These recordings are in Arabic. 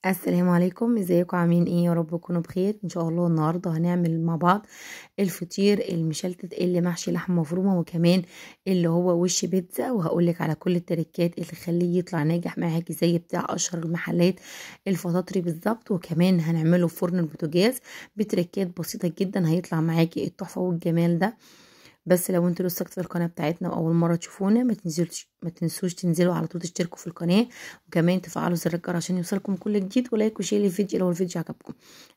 السلام عليكم، ازيكم عاملين ايه؟ يا رب تكونوا بخير ان شاء الله. النهارده هنعمل مع بعض الفطير المشلتت اللي محشي لحمه مفرومه، وكمان اللي هو وش بيتزا، وهقولك على كل التريكات اللي تخليه يطلع ناجح معاكي زي بتاع اشهر المحلات الفطاطري بالظبط. وكمان هنعمله في فرن البوتاجاز بتريكات بسيطه جدا، هيطلع معاكي التحفه والجمال ده. بس لو انتوا لسه في القناه بتاعتنا واول مره تشوفونا، ما تنسوش تنزلوا على طول تشتركوا في القناه، وكمان تفعلوا زر الجرس عشان يوصلكم كل جديد، ولايك وشير للفيديو لو الفيديو عجبكم.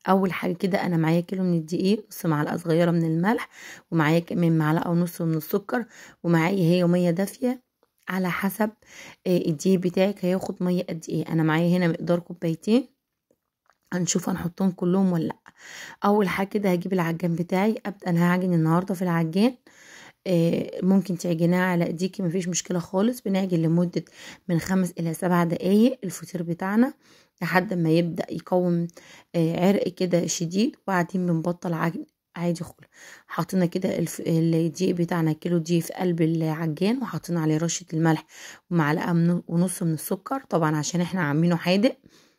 اول حاجه كده انا معايا كيلو من الدقيق، نص معلقه صغيره من الملح، ومعايا كمان معلقه ونص من السكر، ومعايا هي ميه دافيه على حسب الدقيق بتاعك هياخد ميه قد ايه. انا معايا هنا مقدار كوبايتين، هنشوف هنحطهم كلهم ولا لا. اول حاجه كده هجيب العجان بتاعي، ابدا انا هعجن النهارده في العجان. ممكن تعجنها على ايديكي، مفيش مشكله خالص. بنعجن لمده من 5 إلى 7 دقايق الفطير بتاعنا لحد ما يبدا يقوم عرق كده شديد، وبعدين بنبطل عجن عادي خالص. حطينا كده الدقيق بتاعنا، كيلو دقيق في قلب العجان، وحطينا عليه رشه الملح ومعلقه ونص من السكر، طبعا عشان احنا عاملينه حادق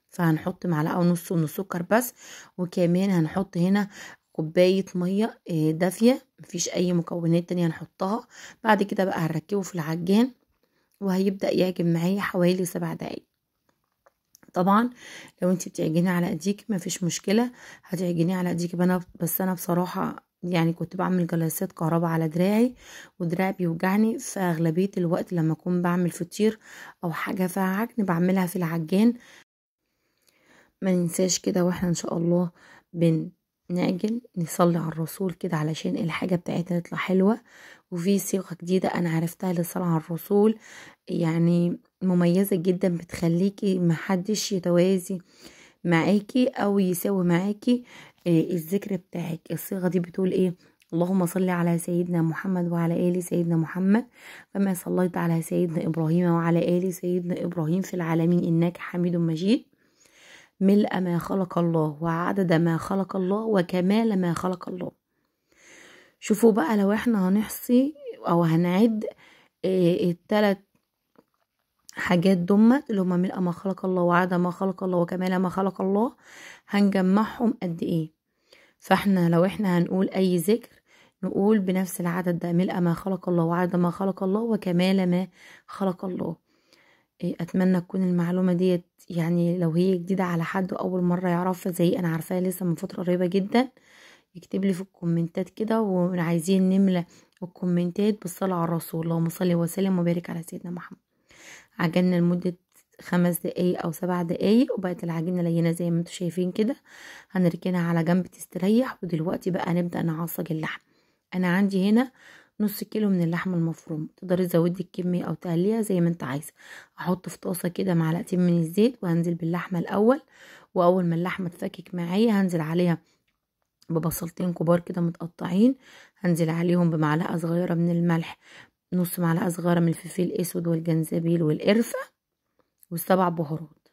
فهنحط معلقه ونص من السكر بس. وكمان هنحط هنا كوبايه ميه دافيه، مفيش اي مكونات تانية هنحطها. بعد كده بقى هنركبه في العجان، وهيبدا يعجن معايا حوالي 7 دقايق. طبعا لو انت بتعجني على ايديك مفيش مشكله، هتعجني على ايديك. بس انا بصراحه يعني كنت بعمل جلسات كهرباء على دراعي، ودراعي بيوجعني، فاغلبيه الوقت لما اكون بعمل فطير او حاجه فيها عجن بعملها في العجان. ما ننساش كده واحنا ان شاء الله بنعجن نصلي على الرسول كده علشان الحاجة بتاعتنا تطلع حلوة. وفي صيغة جديدة انا عرفتها للصلاة على الرسول، يعني مميزة جدا، بتخليكي محدش يتوازي معاكي او يساوي معاكي الذكر بتاعك. الصيغة دي بتقول ايه؟ اللهم صل على سيدنا محمد وعلى آل سيدنا محمد، كما صليت على سيدنا إبراهيم وعلى آل سيدنا إبراهيم في العالمين إنك حميد مجيد، ملء ما خلق الله وعدد ما خلق الله وكمال ما خلق الله. شوفوا بقى لو احنا هنحصي او هنعد التلات حاجات دمت اللي هما ملء ما خلق الله وعدد ما خلق الله وكمال ما خلق الله، هنجمعهم قد ايه؟ فاحنا لو احنا هنقول اي ذكر نقول بنفس العدد ده، ملء ما خلق الله وعدد ما خلق الله وكمال ما خلق الله. اتمنى تكون المعلومه ديت يعني لو هي جديده على حد واول مره يعرفها زي انا عارفاها لسه من فتره قريبه جدا، يكتب لي في الكومنتات كده، وعايزين نملى الكومنتات بالصلاه على الرسول، اللهم صل وسلم وبارك على سيدنا محمد. عجننا لمده 5 دقايق او 7 دقايق، وبقت العجينه لينه زي ما انتم شايفين كده. هنركنها على جنب تستريح، ودلوقتي بقى نبدا نعصج اللحم. انا عندي هنا نص كيلو من اللحمه المفرومه، تقدري تزودي الكميه او تقليها زي ما انت عايزه. احط في طاسه كده معلقتين من الزيت، وهنزل باللحمه الاول، واول ما اللحمه تفكك معايا هنزل عليها ببصلتين كبار كده متقطعين، هنزل عليهم بمعلقه صغيره من الملح، نص معلقه صغيره من الفلفل الاسود والجنزبيل والقرفه والسبع بهارات.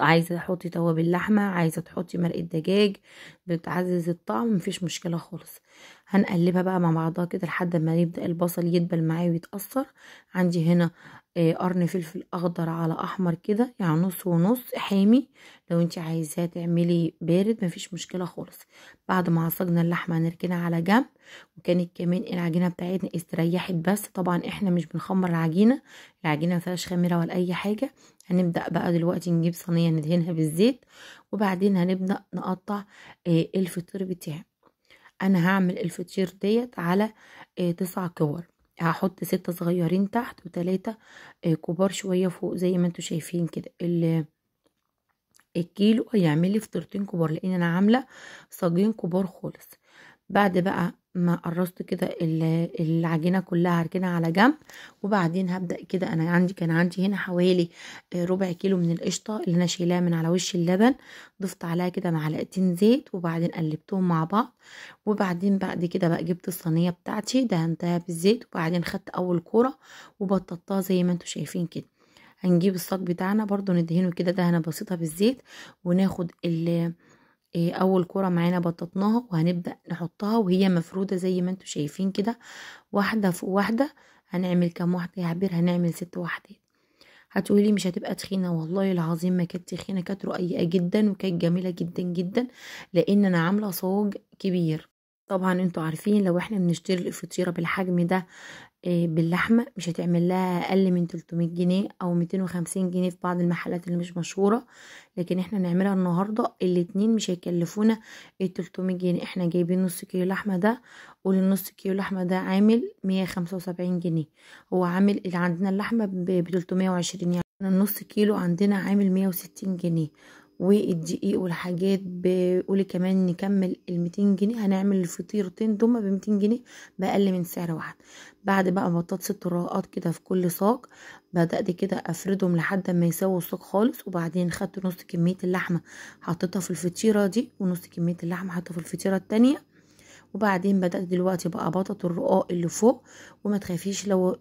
عايزه تحطي توابل لحمه، عايزه تحطي مرقه دجاج، بتعزز الطعم، مفيش مشكله خالص. هنقلبها بقى مع بعضها كده لحد ما يبدا البصل يدبل معايا ويتاثر. عندي هنا قرن فلفل اخضر على احمر كده، يعني نص ونص حامي. لو انت عايزاه تعملي بارد مفيش مشكله خالص. بعد ما عصجنا اللحمه هنركنها على جنب. وكانت كمان العجينه بتاعتنا استريحت، بس طبعا احنا مش بنخمر العجينه، العجينه مفيهاش خميره ولا اي حاجه. هنبدأ بقى دلوقتي نجيب صينية ندهنها بالزيت، وبعدين هنبدأ نقطع الفطير بتاعي. انا هعمل الفطير ديت على 9 كور، هحط 6 صغيرين تحت و3 كبار شوية فوق زي ما انتوا شايفين كده. الكيلو هيعمل لي فطيرتين كبار، لان انا عاملة صاجين كبار خالص. بعد بقى ما قرصت كده العجينه كلها هركنها على جنب. وبعدين هبدا كده، انا كان عندي هنا حوالي ربع كيلو من القشطه اللي انا شايلاها من على وش اللبن، ضفت عليها كده معلقتين زيت، وبعدين قلبتهم مع بعض. وبعدين بعد كده بقى جبت الصينيه بتاعتي دهنتها بالزيت، وبعدين خدت اول كوره وبططتها زي ما انتوا شايفين كده. هنجيب الصاج بتاعنا برضو ندهنه كده دهنه بسيطه بالزيت، وناخد اول كرة معانا بططناها، وهنبدأ نحطها وهي مفرودة زي ما انتوا شايفين كده، واحدة فوق واحدة. هنعمل كام واحدة يا عبير؟ هنعمل 6 وحدات. هتقولي مش هتبقى تخينة، والله العظيم ما كانت تخينة، كانت رقيقة جدا وكانت جميلة جدا جدا، لان انا عاملة صاج كبير. طبعا انتوا عارفين لو احنا بنشتري الفطيرة بالحجم ده باللحمة مش هتعمل لها اقل من 300 جنيه او 250 جنيه في بعض المحلات اللي مش مشهورة، لكن احنا نعملها النهاردة الاتنين مش هيكلفونا 300 جنيه. احنا جايبين نص كيلو لحمة ده، قول النص كيلو لحمة ده عامل 175 جنيه. هو عامل اللي عندنا اللحمة ب 320، يعني النص كيلو عندنا عامل 160 جنيه. والدقيق والحاجات بقولي كمان نكمل 200 جنيه، هنعمل الفطيرتين دول ب200 جنيه، بأقل من سعر واحد. بعد بقى ما بطاط 6 رقات كده في كل صاج، بدأت كده افردهم لحد ما يساووا الصاج خالص، وبعدين خدت نص كمية اللحمة حطيتها في الفطيرة دي، ونص كمية اللحمة حطيتها في الفطيرة التانية. وبعدين بدأت دلوقتي بقى بطاط الرقاق اللي فوق، وما تخافيش لو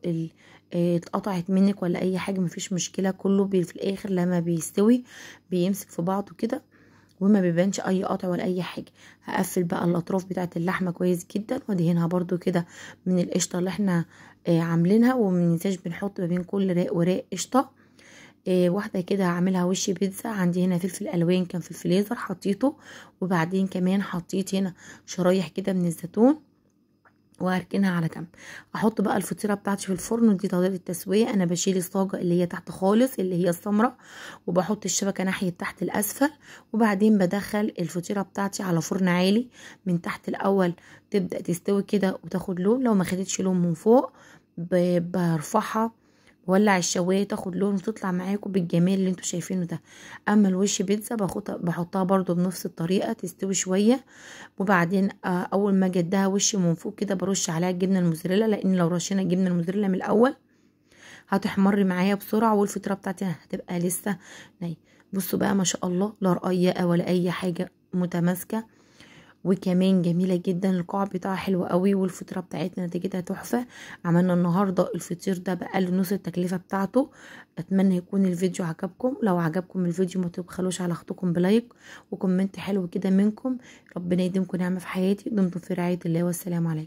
اتقطعت منك ولا اي حاجة، مفيش مشكلة، كله في الاخر لما بيستوي بيمسك في بعضه كده وما بيبانش اي قطع ولا اي حاجه. هقفل بقى الاطراف بتاعه اللحمه كويس جدا، وادهنها برضو كده من القشطه اللي احنا عاملينها، ومننساش بنحط ما بين كل راق وراق قشطه. واحده كده هعملها وش بيتزا. عندي هنا فلفل الوان كان في الفريزر حطيته، وبعدين كمان حطيت هنا شرايح كده من الزيتون وهركنها على جنب. احط بقى الفطيره بتاعتي في الفرن، ودي طريقه التسويه. انا بشيل الصاجه اللي هي تحت خالص اللي هي السمراء، وبحط الشبكه ناحيه تحت الاسفل، وبعدين بدخل الفطيره بتاعتي على فرن عالي من تحت الاول، تبدا تستوي كده وتاخد لون. لو ما خدتش لون من فوق برفعها، ولع الشوايه تاخد لون وتطلع معاكم بالجمال اللي انتوا شايفينه ده. اما الوش بيتزا بحطها برضو بنفس الطريقه تستوي شويه، وبعدين اول ما جدها وش من فوق كده برش عليها الجبنه الموزاريلا، لان لو رشينا الجبنه الموزاريلا من الاول هتحمر معايا بسرعه والفطيره بتاعتي هتبقى لسه نيه. بصوا بقى ما شاء الله، لا رقيقه ولا اي حاجه، متماسكه وكمان جميله جدا. القاع بتاعها حلو قوي، والفطيره بتاعتنا نتيجتها تحفه. عملنا النهارده الفطير ده بأقل نص التكلفه بتاعته. اتمنى يكون الفيديو عجبكم. لو عجبكم الفيديو ما تبخلوش على اختكم بلايك وكومنت حلو كده منكم. ربنا يديمكم نعمه في حياتي. دمتم في رعايه الله، والسلام عليكم.